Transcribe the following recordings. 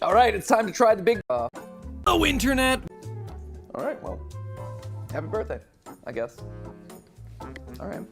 All right, it's time to try the big. Oh, internet! All right, well, happy birthday, I guess. All right.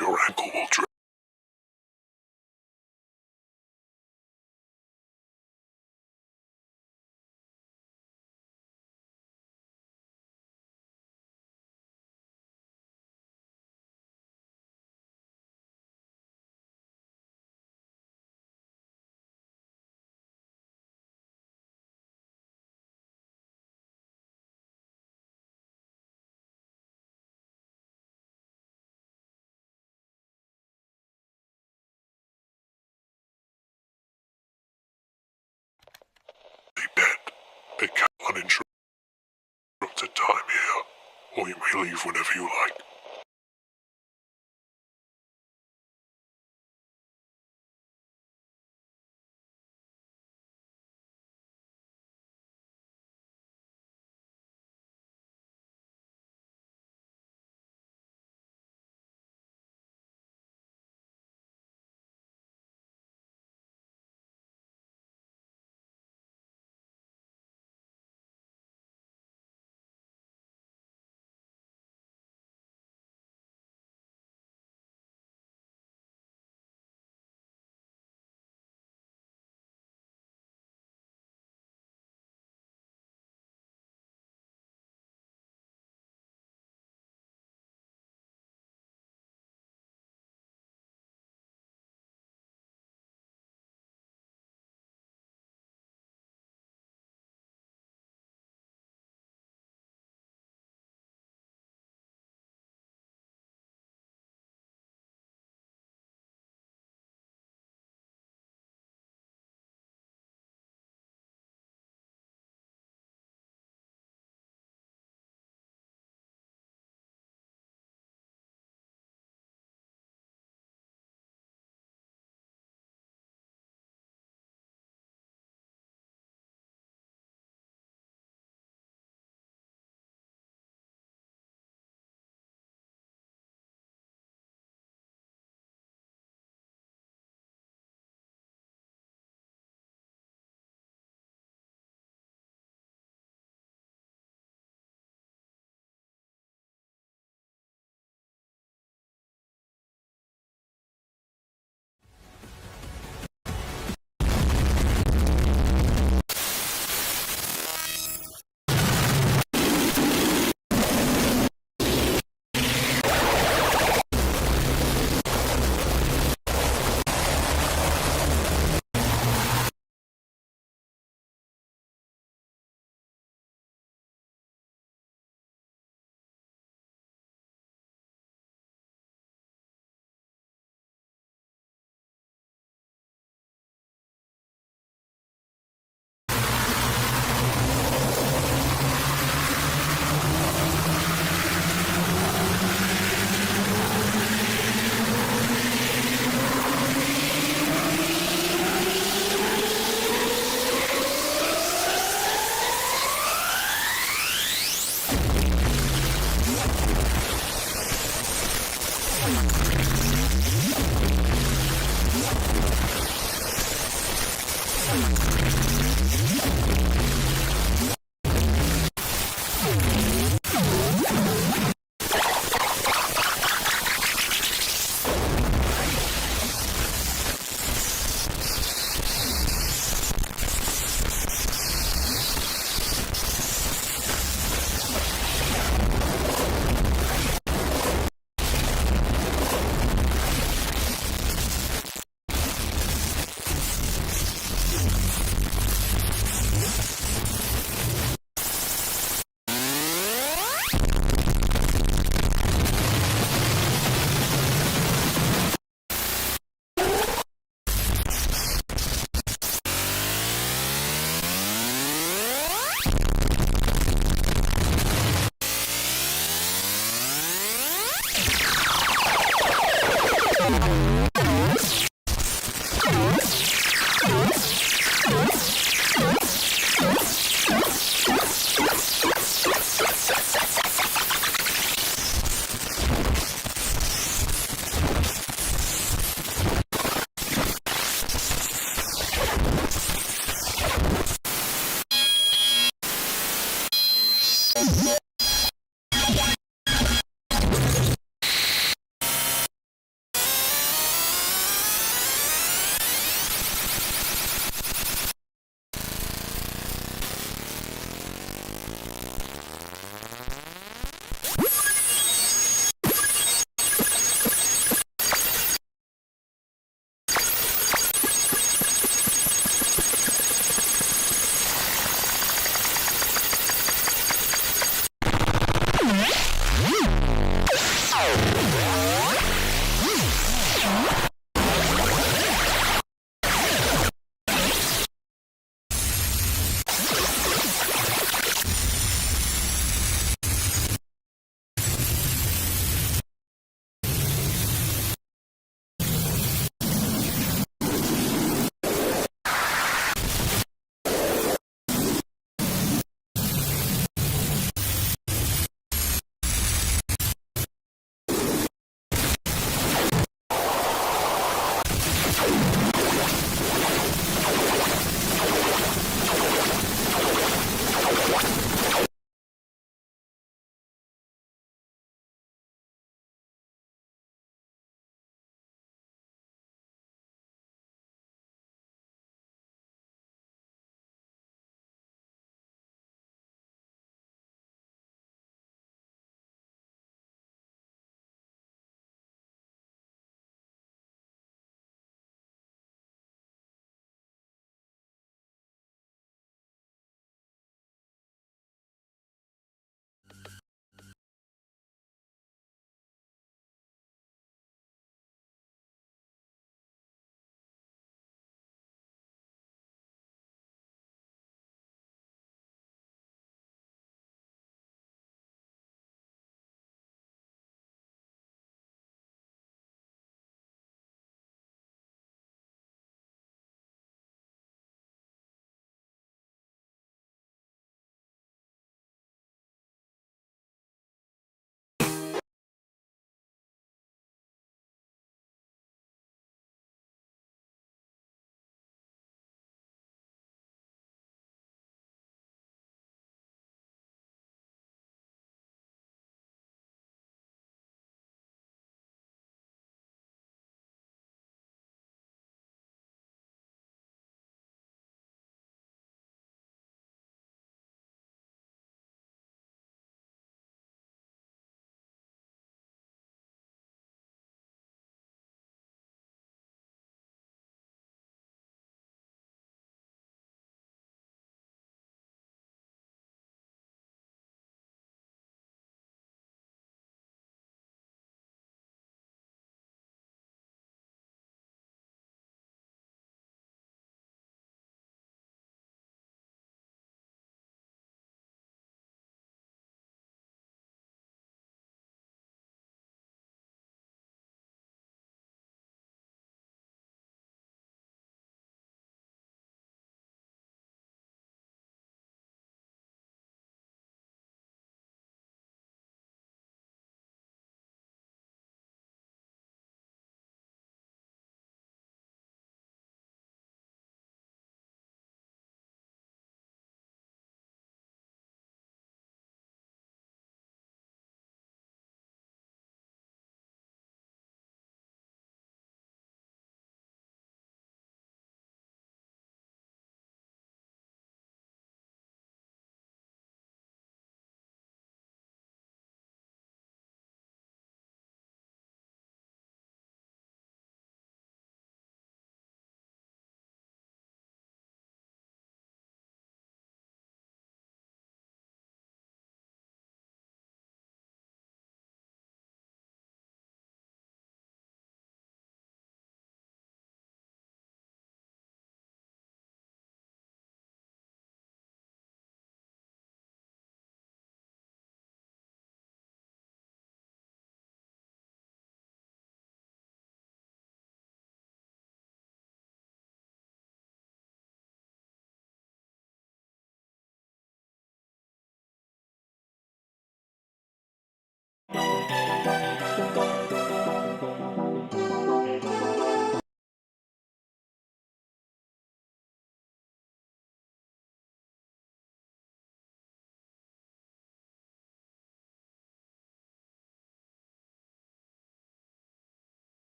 Your ankle will drip. Be dead. It can uninterrupted time here, or you may leave whenever you like.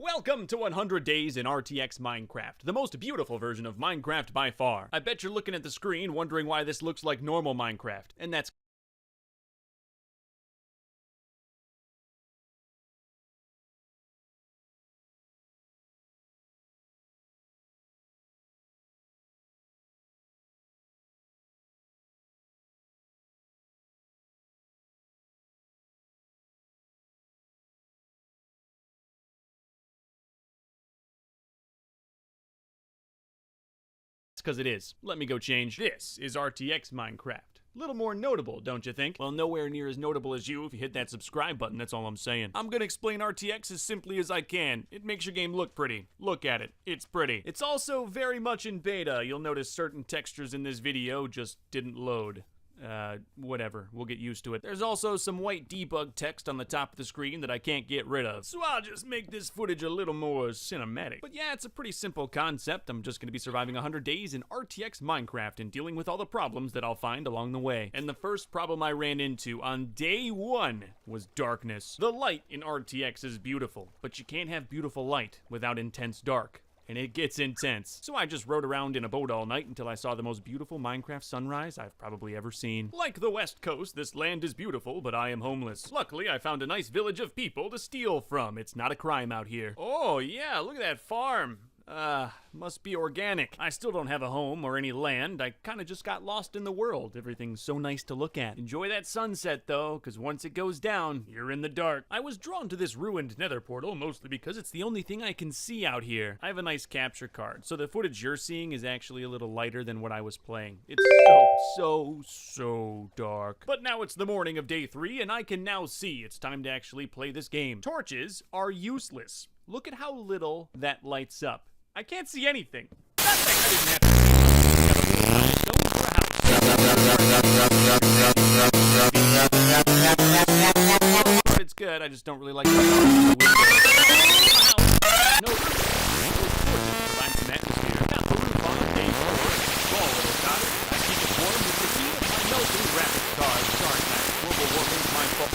Welcome to 100 Days in RTX Minecraft, the most beautiful version of Minecraft by far. I bet you're looking at the screen wondering why this looks like normal Minecraft, and that's because it is. Let me go change. This is RTX Minecraft. Little more notable, don't you think? Well, nowhere near as notable as you if you hit that subscribe button, that's all I'm saying. I'm gonna explain RTX as simply as I can. It makes your game look pretty. Look at it. It's pretty. It's also very much in beta. You'll notice certain textures in this video just didn't load. Whatever. We'll get used to it. There's also some white debug text on the top of the screen that I can't get rid of, so I'll just make this footage a little more cinematic. But yeah, it's a pretty simple concept. I'm just gonna be surviving 100 days in RTX Minecraft and dealing with all the problems that I'll find along the way. And the first problem I ran into on day 1 was darkness. The light in RTX is beautiful, but you can't have beautiful light without intense dark. And it gets intense. So I just rode around in a boat all night until I saw the most beautiful Minecraft sunrise I've probably ever seen. Like the West Coast, this land is beautiful, but I am homeless. Luckily, I found a nice village of people to steal from. It's not a crime out here. Oh yeah, look at that farm. Must be organic. I still don't have a home or any land. I kinda just got lost in the world. Everything's so nice to look at. Enjoy that sunset though, cause once it goes down, you're in the dark. I was drawn to this ruined nether portal mostly because it's the only thing I can see out here. I have a nice capture card, so the footage you're seeing is actually a little lighter than what I was playing. It's so dark. But now it's the morning of day 3 and I can now see it's time to actually play this game. Torches are useless. Look at how little that lights up. I can't see anything. Nothing. I didn't have to see. It's good. I just don't really like the window. No. Provide some atmosphere. Got the roof on day 4. Small little cottage. I keep it warm with the heat of my melting rapid cars. Sorry, Matt. Global warming's my fault.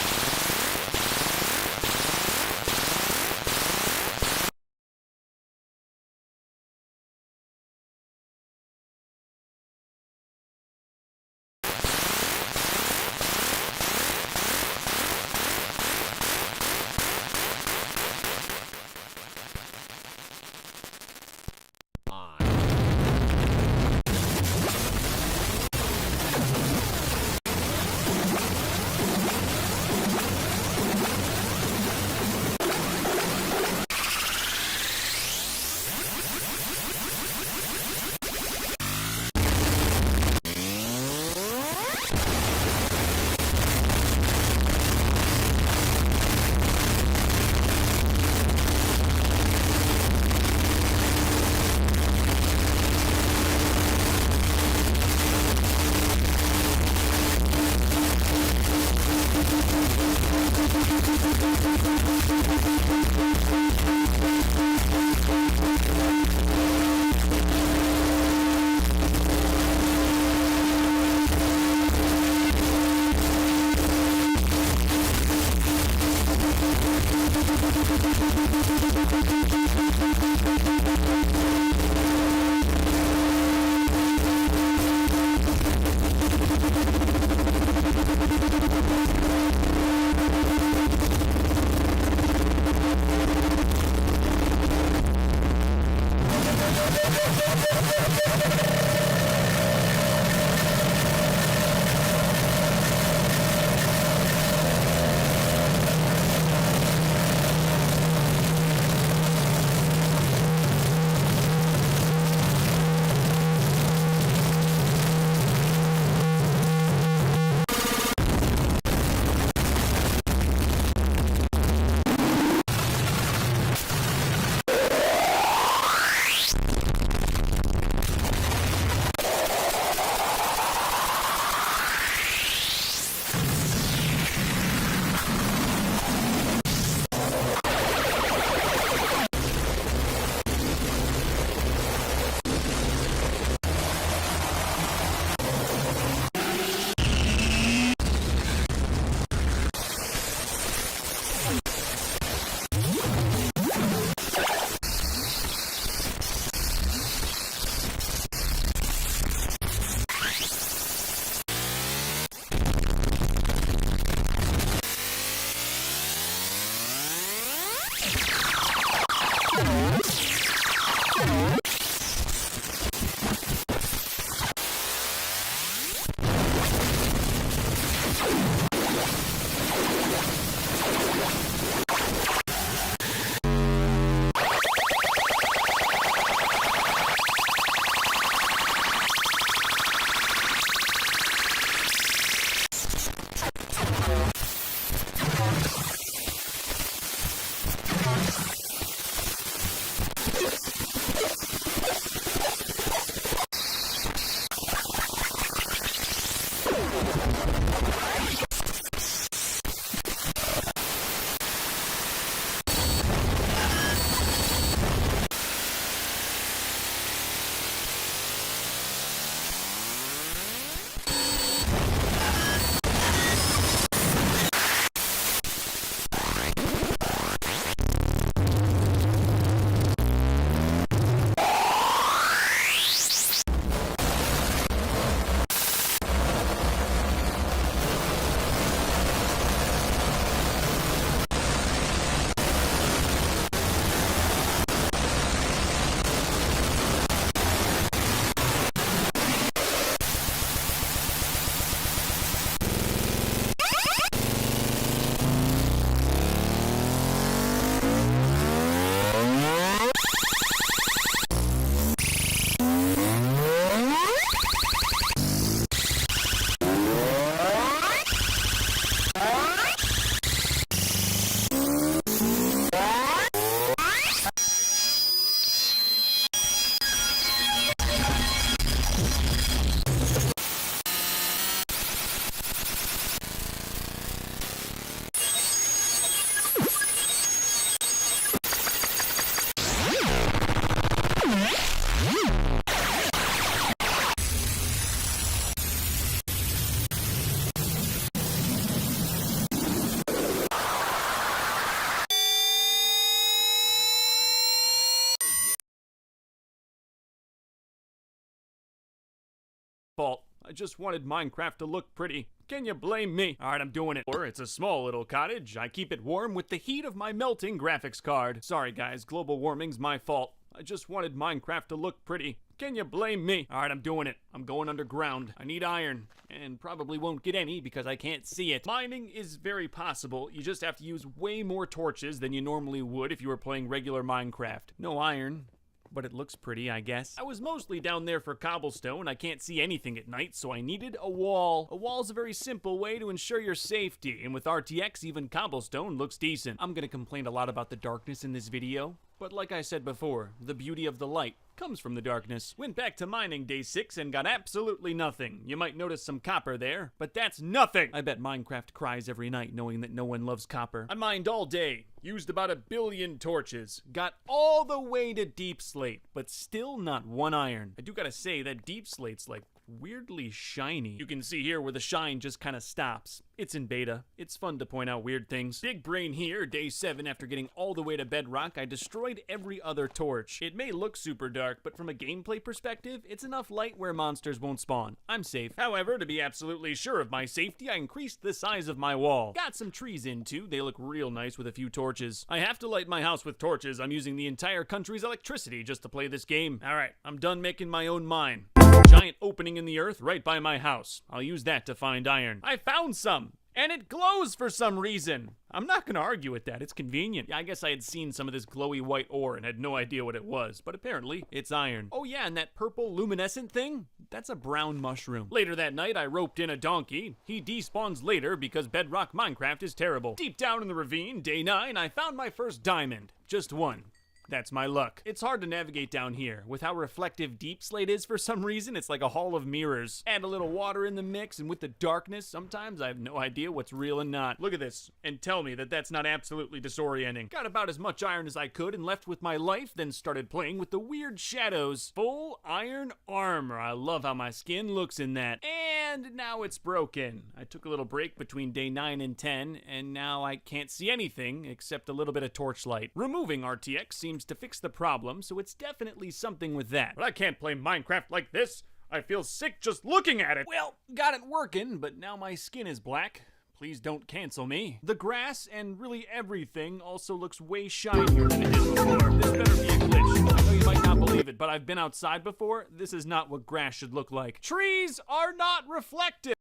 I just wanted Minecraft to look pretty. Can you blame me? Alright, I'm doing it. Or it's a small little cottage. I keep it warm with the heat of my melting graphics card. Sorry guys, global warming's my fault. I just wanted Minecraft to look pretty. Can you blame me? Alright, I'm doing it. I'm going underground. I need iron. And probably won't get any because I can't see it. Mining is very possible. You just have to use way more torches than you normally would if you were playing regular Minecraft. No iron. But it looks pretty, I guess. I was mostly down there for cobblestone. I can't see anything at night, so I needed a wall. A wall's a very simple way to ensure your safety, and with RTX, even cobblestone looks decent. I'm gonna complain a lot about the darkness in this video, but like I said before, the beauty of the light comes from the darkness. Went back to mining day 6 and got absolutely nothing. You might notice some copper there, but that's nothing! I bet Minecraft cries every night knowing that no one loves copper. I mined all day, used about 1 billion torches, got all the way to deep slate, but still not one iron. I do gotta say that deep slate's like weirdly shiny. You can see here where the shine just kind of stops. It's in beta. It's fun to point out weird things. Big brain here, day 7 after getting all the way to bedrock, I destroyed every other torch. It may look super dark, but from a gameplay perspective, it's enough light where monsters won't spawn. I'm safe. However, to be absolutely sure of my safety, I increased the size of my wall. Got some trees in too. They look real nice with a few torches. I have to light my house with torches. I'm using the entire country's electricity just to play this game. Alright, I'm done making my own mine. Giant opening in the earth right by my house. I'll use that to find iron. I found some! And it glows for some reason. I'm not gonna argue with that, it's convenient. Yeah, I guess I had seen some of this glowy white ore and had no idea what it was, but apparently it's iron. Oh yeah, and that purple luminescent thing? That's a brown mushroom. Later that night, I roped in a donkey. He despawns later because Bedrock Minecraft is terrible. Deep down in the ravine, day 9, I found my first diamond. Just one. That's my luck. It's hard to navigate down here. With how reflective deep slate is for some reason, it's like a hall of mirrors. Add a little water in the mix, and with the darkness, sometimes I have no idea what's real and not. Look at this, and tell me that that's not absolutely disorienting. Got about as much iron as I could and left with my life, then started playing with the weird shadows. Full iron armor. I love how my skin looks in that. And now it's broken. I took a little break between day 9 and 10, and now I can't see anything except a little bit of torchlight. Removing RTX seems to fix the problem, so it's definitely something with that. But I can't play Minecraft like this. I feel sick just looking at it. Well, got it working, but now my skin is black. Please don't cancel me. The grass and really everything also looks way shinier than it did before. This better be a glitch. I know you might not believe it, but I've been outside before. This is not what grass should look like. Trees are not reflective.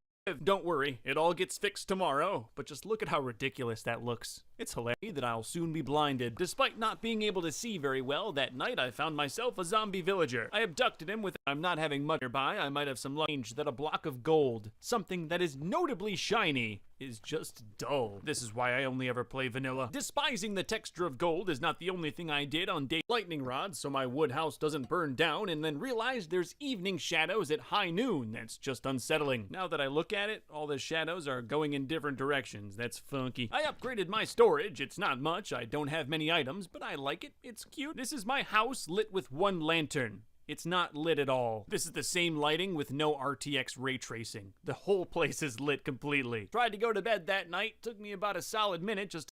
Don't worry, it all gets fixed tomorrow, but just look at how ridiculous that looks. It's hilarious that I'll soon be blinded. Despite not being able to see very well, that night I found myself a zombie villager. I abducted him with I'm not having much nearby. I might have some luck that a block of gold, something that is notably shiny, is just dull. This is why I only ever play vanilla. Despising the texture of gold is not the only thing I did on day lightning rods so my wood house doesn't burn down, and then realized there's evening shadows at high noon. That's just unsettling. Now that I look at it, all the shadows are going in different directions. That's funky. I upgraded my storage. It's not much. I don't have many items, but I like it. It's cute. This is my house lit with one lantern. It's not lit at all. This is the same lighting with no RTX ray tracing. The whole place is lit completely. Tried to go to bed that night. Took me about a solid minute just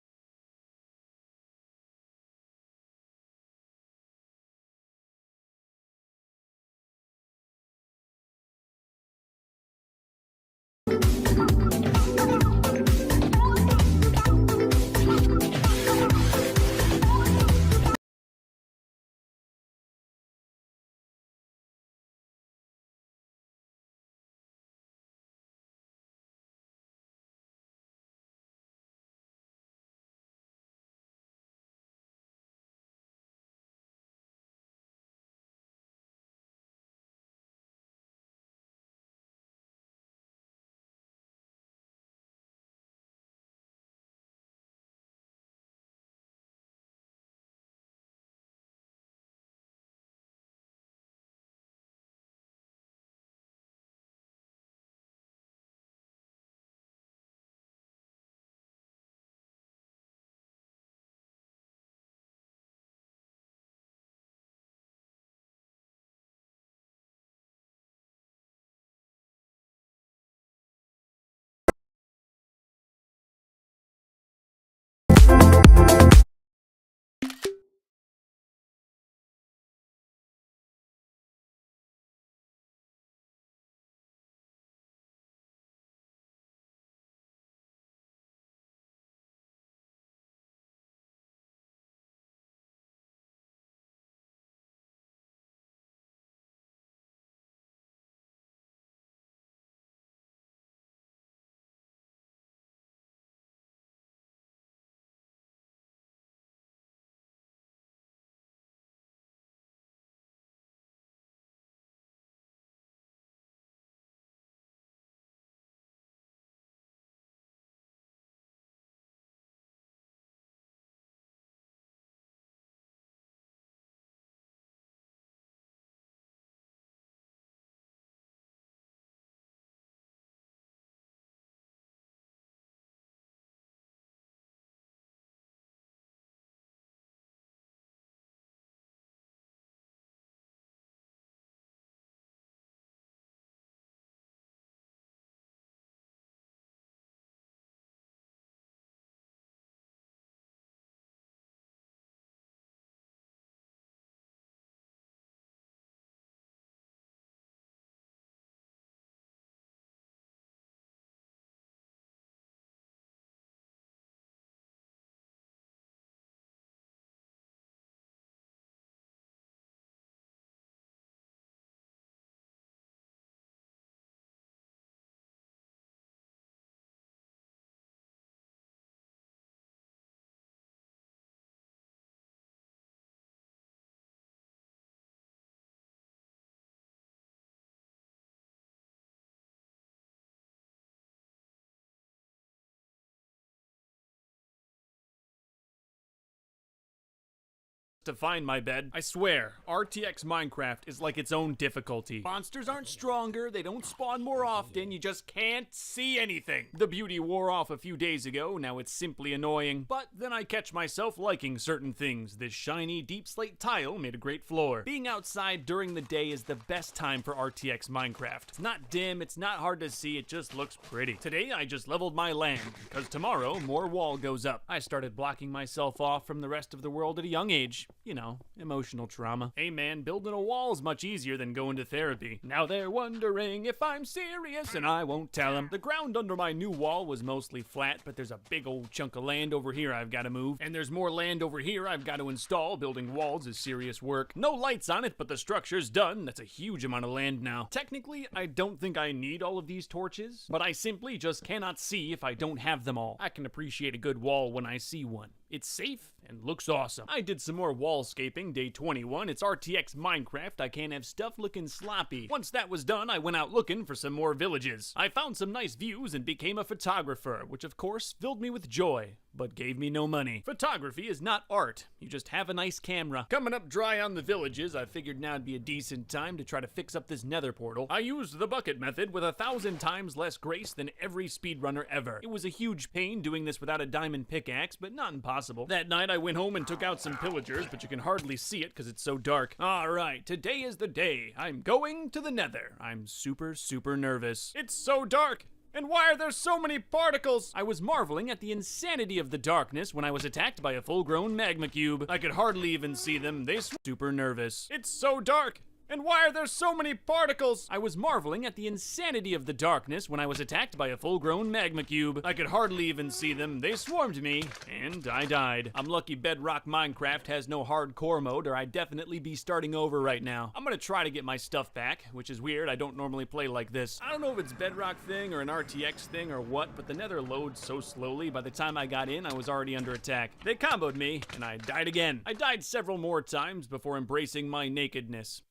to find my bed. I swear, RTX Minecraft is like its own difficulty. Monsters aren't stronger, they don't spawn more often, you just can't see anything. The beauty wore off a few days ago, now it's simply annoying. But then I catch myself liking certain things. This shiny deep slate tile made a great floor. Being outside during the day is the best time for RTX Minecraft. It's not dim, it's not hard to see, it just looks pretty. Today I just leveled my land, because tomorrow more wall goes up. I started blocking myself off from the rest of the world at a young age. You know, emotional trauma. Hey man, building a wall is much easier than going to therapy. Now they're wondering if I'm serious, and I won't tell them. The ground under my new wall was mostly flat, but there's a big old chunk of land over here I've got to move. And there's more land over here I've got to install. Building walls is serious work. No lights on it, but the structure's done. That's a huge amount of land now. Technically, I don't think I need all of these torches, but I simply just cannot see if I don't have them all. I can appreciate a good wall when I see one. It's safe and looks awesome. I did some more wallscaping, day 21. It's RTX Minecraft. I can't have stuff looking sloppy. Once that was done, I went out looking for some more villages. I found some nice views and became a photographer, which of course filled me with joy, but gave me no money. Photography is not art. You just have a nice camera. Coming up dry on the villages, I figured now'd be a decent time to try to fix up this nether portal. I used the bucket method with 1,000 times less grace than every speedrunner ever. It was a huge pain doing this without a diamond pickaxe, but not impossible. That night I went home and took out some pillagers, but you can hardly see it because it's so dark. Alright, today is the day. I'm going to the nether. I'm super nervous. It's so dark! And why are there so many particles? I was marveling at the insanity of the darkness when I was attacked by a full-grown magma cube. I could hardly even see them. They super nervous. It's so dark! And why are there so many particles? I was marveling at the insanity of the darkness when I was attacked by a full-grown magma cube. I could hardly even see them. They swarmed me, and I died. I'm lucky Bedrock Minecraft has no hardcore mode, or I'd definitely be starting over right now. I'm gonna try to get my stuff back, which is weird. I don't normally play like this. I don't know if it's Bedrock thing or an RTX thing or what, but the nether loads so slowly. By the time I got in, I was already under attack. They comboed me, and I died again. I died several more times before embracing my nakedness.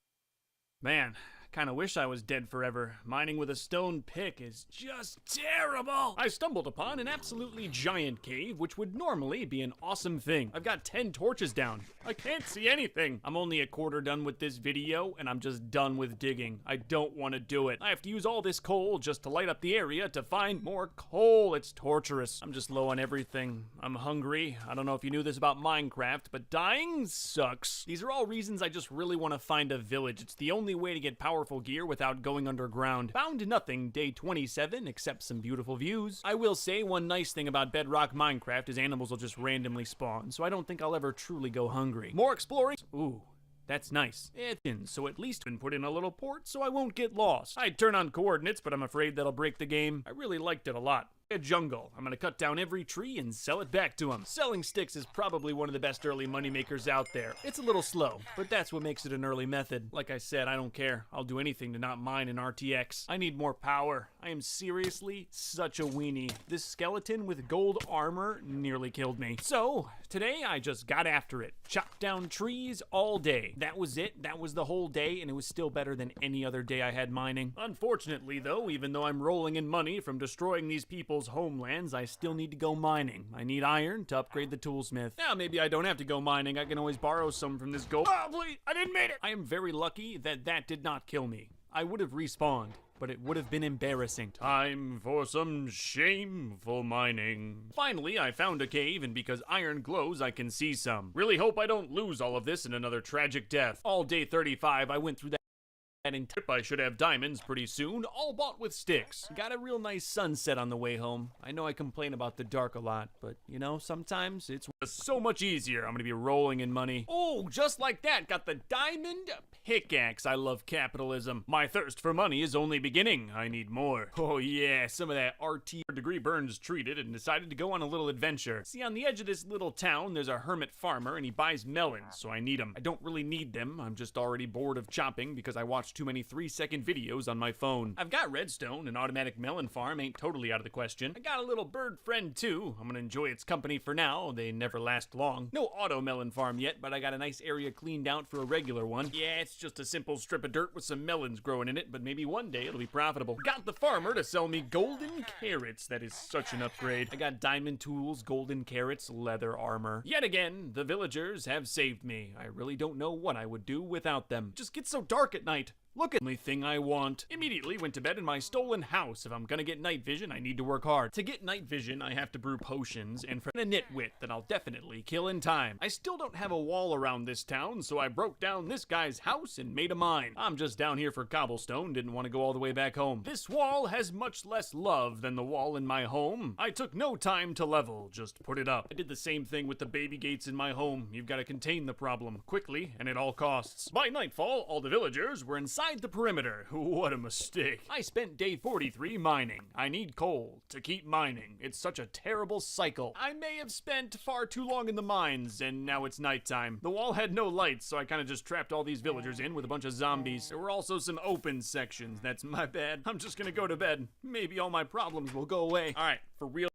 Man, I kinda wish I was dead forever. Mining with a stone pick is just terrible. I stumbled upon an absolutely giant cave, which would normally be an awesome thing. I've got 10 torches down. I can't see anything. I'm only a quarter done with this video, and I'm just done with digging. I don't want to do it. I have to use all this coal just to light up the area to find more coal. It's torturous. I'm just low on everything. I'm hungry. I don't know if you knew this about Minecraft, but dying sucks. These are all reasons I just really want to find a village. It's the only way to get powerful gear without going underground. Found nothing, day 27, except some beautiful views. I will say one nice thing about Bedrock Minecraft is animals will just randomly spawn, so I don't think I'll ever truly go hungry. More exploring. Ooh. That's nice. So at least I can put in a little port so I won't get lost. I'd turn on coordinates, but I'm afraid that'll break the game. I really liked it a lot. A jungle. I'm gonna cut down every tree and sell it back to him. Selling sticks is probably one of the best early moneymakers out there. It's a little slow, but that's what makes it an early method. Like I said, I don't care. I'll do anything to not mine an RTX. I need more power. I am seriously such a weenie. This skeleton with gold armor nearly killed me. So, today I just got after it. Chopped down trees all day. That was it. That was the whole day, and it was still better than any other day I had mining. Unfortunately, though, even though I'm rolling in money from destroying these people's homelands, I still need to go mining. I need iron to upgrade the toolsmith. Now, maybe I don't have to go mining. I can always borrow some from this gold. Oh, please! I didn't make it! I am very lucky that that did not kill me. I would have respawned, but it would have been embarrassing. Time for some shameful mining. Finally, I found a cave, and because iron glows, I can see some. Really hope I don't lose all of this in another tragic death. All day 35, I went through that. And I should have diamonds pretty soon, all bought with sticks. Got a real nice sunset on the way home. I know I complain about the dark a lot, but you know, sometimes it's so much easier. I'm gonna be rolling in money. Oh, just like that, got the diamond pickaxe. I love capitalism. My thirst for money is only beginning. I need more. Oh yeah, some of that RT degree burns treated and decided to go on a little adventure. See, on the edge of this little town, there's a hermit farmer and he buys melons, so I need them. I don't really need them. I'm just already bored of chopping because I watched too many 3-second videos on my phone. I've got redstone, an automatic melon farm ain't totally out of the question. I got a little bird friend too. I'm gonna enjoy its company for now, they never last long. No auto melon farm yet, but I got a nice area cleaned out for a regular one. Yeah, it's just a simple strip of dirt with some melons growing in it, but maybe one day it'll be profitable. Got the farmer to sell me golden carrots, that is such an upgrade. I got diamond tools, golden carrots, leather armor. Yet again, the villagers have saved me. I really don't know what I would do without them. It just gets so dark at night. Look at the only thing I want. Immediately went to bed in my stolen house. If I'm gonna get night vision, I need to work hard. To get night vision, I have to brew potions, and for a nitwit that I'll definitely kill in time. I still don't have a wall around this town, so I broke down this guy's house and made a mine. I'm just down here for cobblestone, didn't want to go all the way back home. This wall has much less love than the wall in my home. I took no time to level, just put it up. I did the same thing with the baby gates in my home. You've got to contain the problem quickly and at all costs. By nightfall, all the villagers were inside the perimeter. What a mistake. I spent day 43 mining. I need coal to keep mining. It's such a terrible cycle. I may have spent far too long in the mines, and now it's nighttime. The wall had no lights, so I kind of just trapped all these villagers in with a bunch of zombies. There were also some open sections. That's my bad. I'm just gonna go to bed. Maybe all my problems will go away. All right, for real.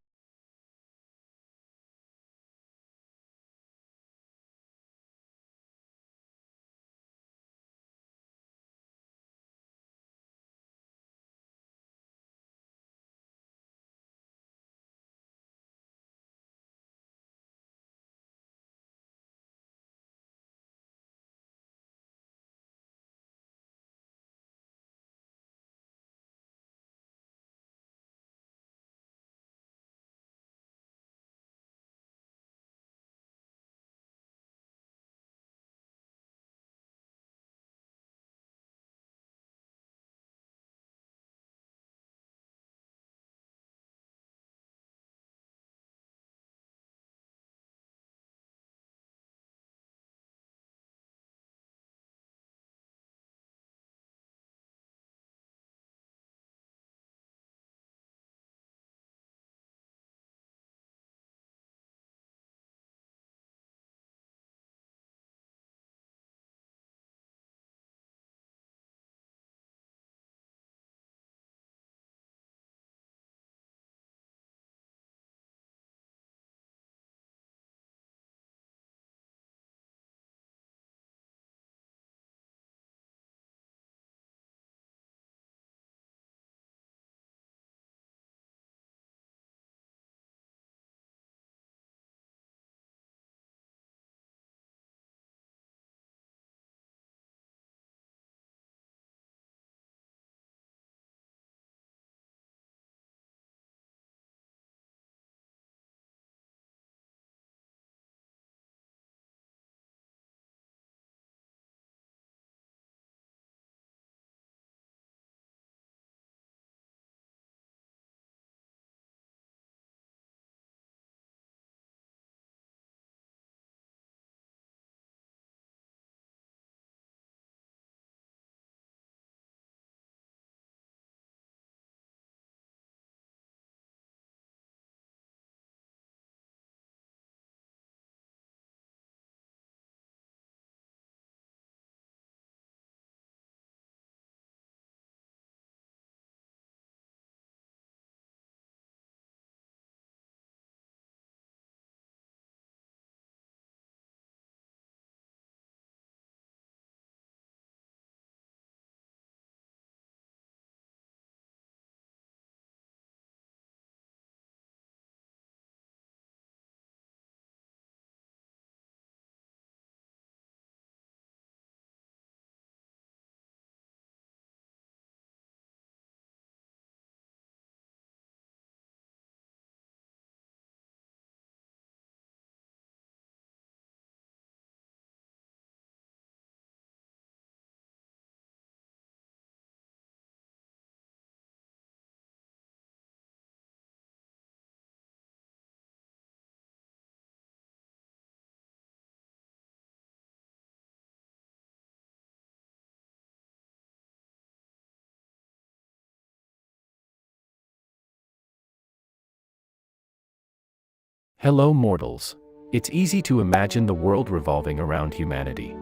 Hello mortals. It's easy to imagine the world revolving around humanity.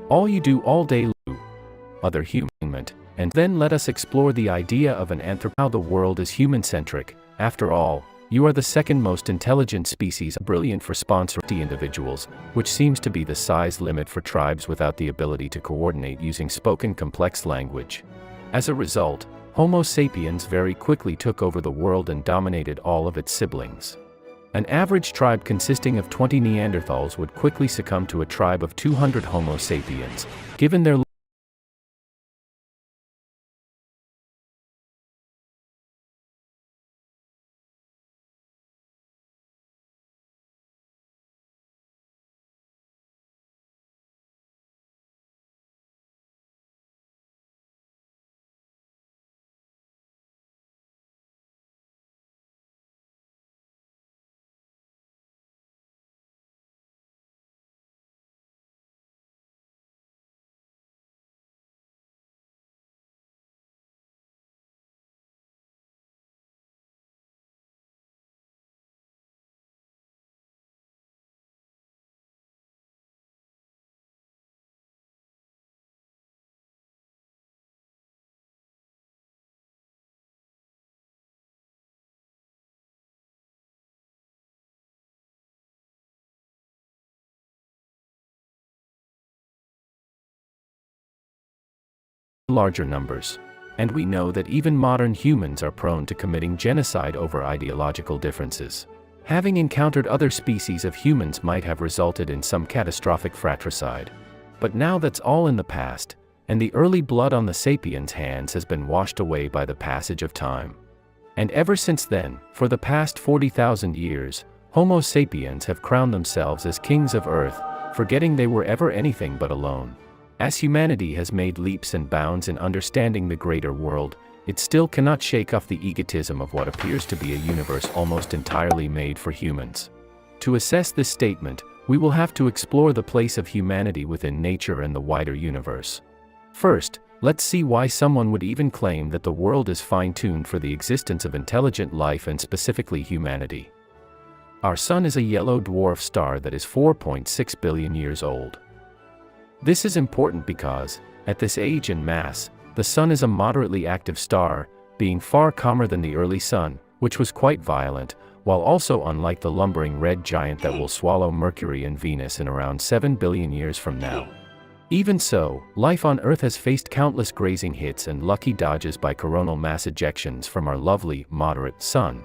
All you do all day other human, and then let us explore the idea of an how the world is human-centric. After all, you are the second most intelligent species, brilliant for sponsoring individuals, which seems to be the size limit for tribes without the ability to coordinate using spoken complex language. As a result, Homo sapiens very quickly took over the world and dominated all of its siblings. An average tribe consisting of 20 Neanderthals would quickly succumb to a tribe of 200 Homo sapiens, given their larger numbers. And we know that even modern humans are prone to committing genocide over ideological differences. Having encountered other species of humans might have resulted in some catastrophic fratricide. But now that's all in the past, and the early blood on the sapiens' hands has been washed away by the passage of time. And ever since then, for the past 40,000 years, Homo sapiens have crowned themselves as kings of Earth, forgetting they were ever anything but alone. As humanity has made leaps and bounds in understanding the greater world, it still cannot shake off the egotism of what appears to be a universe almost entirely made for humans. To assess this statement, we will have to explore the place of humanity within nature and the wider universe. First, let's see why someone would even claim that the world is fine-tuned for the existence of intelligent life and specifically humanity. Our Sun is a yellow dwarf star that is 4.6 billion years old. This is important because, at this age and mass, the Sun is a moderately active star, being far calmer than the early Sun, which was quite violent, while also unlike the lumbering red giant that will swallow Mercury and Venus in around 7 billion years from now. Even so, life on Earth has faced countless grazing hits and lucky dodges by coronal mass ejections from our lovely, moderate Sun.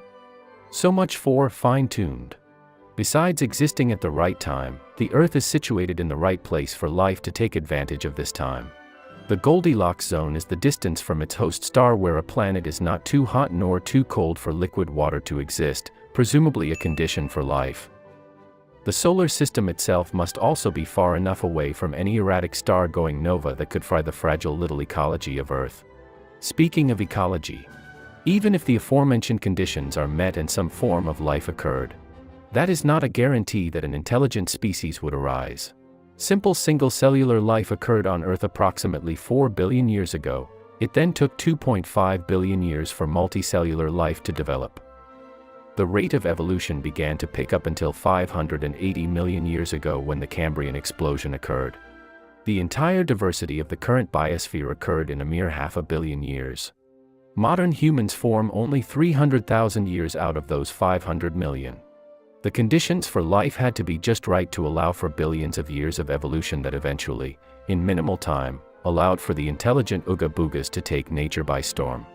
So much for fine-tuned. Besides existing at the right time, the Earth is situated in the right place for life to take advantage of this time. The Goldilocks zone is the distance from its host star where a planet is not too hot nor too cold for liquid water to exist, presumably a condition for life. The solar system itself must also be far enough away from any erratic star-going nova that could fry the fragile little ecology of Earth. Speaking of ecology, even if the aforementioned conditions are met and some form of life occurred, that is not a guarantee that an intelligent species would arise. Simple single-cellular life occurred on Earth approximately 4 billion years ago. It then took 2.5 billion years for multicellular life to develop. The rate of evolution began to pick up until 580 million years ago when the Cambrian explosion occurred. The entire diversity of the current biosphere occurred in a mere 500 million years. Modern humans form only 300,000 years out of those 500 million. The conditions for life had to be just right to allow for billions of years of evolution that eventually, in minimal time, allowed for the intelligent Ooga Boogas to take nature by storm.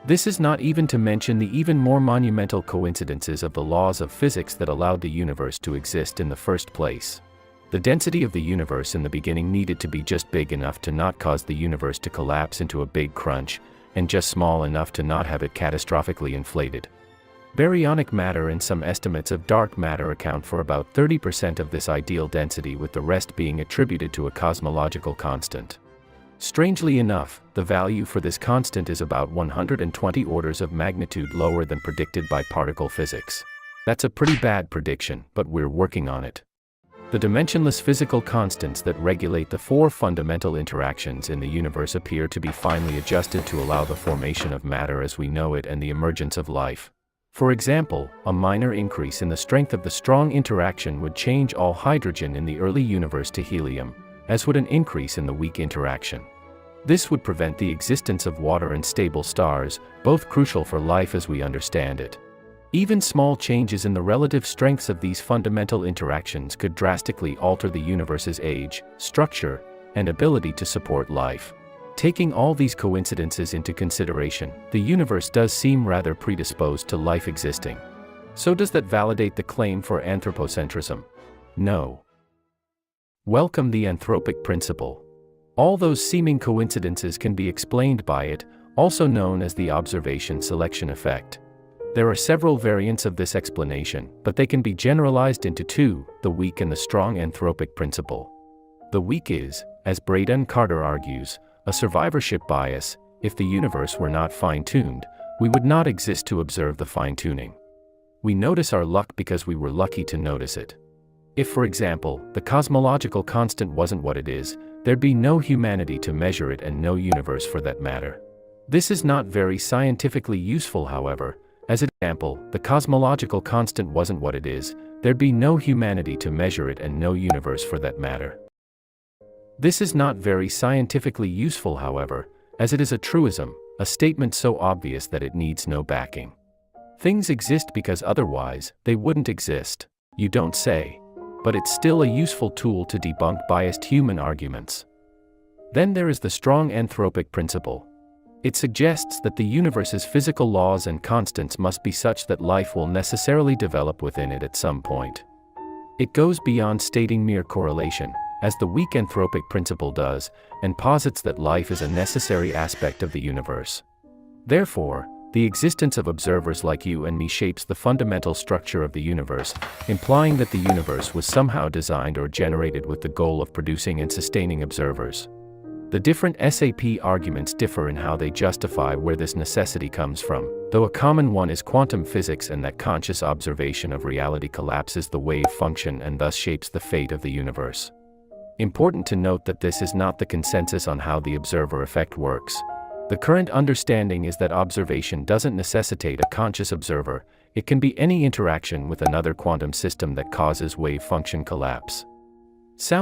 This is not even to mention the even more monumental coincidences of the laws of physics that allowed the universe to exist in the first place. The density of the universe in the beginning needed to be just big enough to not cause the universe to collapse into a big crunch, and just small enough to not have it catastrophically inflated. Baryonic matter and some estimates of dark matter account for about 30% of this ideal density, with the rest being attributed to a cosmological constant. Strangely enough, the value for this constant is about 120 orders of magnitude lower than predicted by particle physics. That's a pretty bad prediction, but we're working on it. The dimensionless physical constants that regulate the four fundamental interactions in the universe appear to be finely adjusted to allow the formation of matter as we know it and the emergence of life. For example, a minor increase in the strength of the strong interaction would change all hydrogen in the early universe to helium, as would an increase in the weak interaction. This would prevent the existence of water and stable stars, both crucial for life as we understand it. Even small changes in the relative strengths of these fundamental interactions could drastically alter the universe's age, structure, and ability to support life. Taking all these coincidences into consideration, the universe does seem rather predisposed to life existing. So does that validate the claim for anthropocentrism? No. Welcome the anthropic principle. All those seeming coincidences can be explained by it, also known as the observation selection effect. There are several variants of this explanation, but they can be generalized into two, the weak and the strong anthropic principle. The weak is, as Braden Carter argues, a survivorship bias. If the universe were not fine-tuned, we would not exist to observe the fine-tuning. We notice our luck because we were lucky to notice it. If, for example, the cosmological constant wasn't what it is, there'd be no humanity to measure it and no universe for that matter. This is not very scientifically useful, however. As an example, the cosmological constant wasn't what it is, there'd be no humanity to measure it and no universe for that matter. This is not very scientifically useful, however, as it is a truism, a statement so obvious that it needs no backing. Things exist because otherwise, they wouldn't exist, you don't say. But it's still a useful tool to debunk biased human arguments. Then there is the strong anthropic principle. It suggests that the universe's physical laws and constants must be such that life will necessarily develop within it at some point. It goes beyond stating mere correlation, as the weak anthropic principle does, and posits that life is a necessary aspect of the universe. Therefore, the existence of observers like you and me shapes the fundamental structure of the universe, implying that the universe was somehow designed or generated with the goal of producing and sustaining observers. The different SAP arguments differ in how they justify where this necessity comes from, though a common one is quantum physics and that conscious observation of reality collapses the wave function and thus shapes the fate of the universe. Important to note that this is not the consensus on how the observer effect works. The current understanding is that observation doesn't necessitate a conscious observer, it can be any interaction with another quantum system that causes wave function collapse. Sound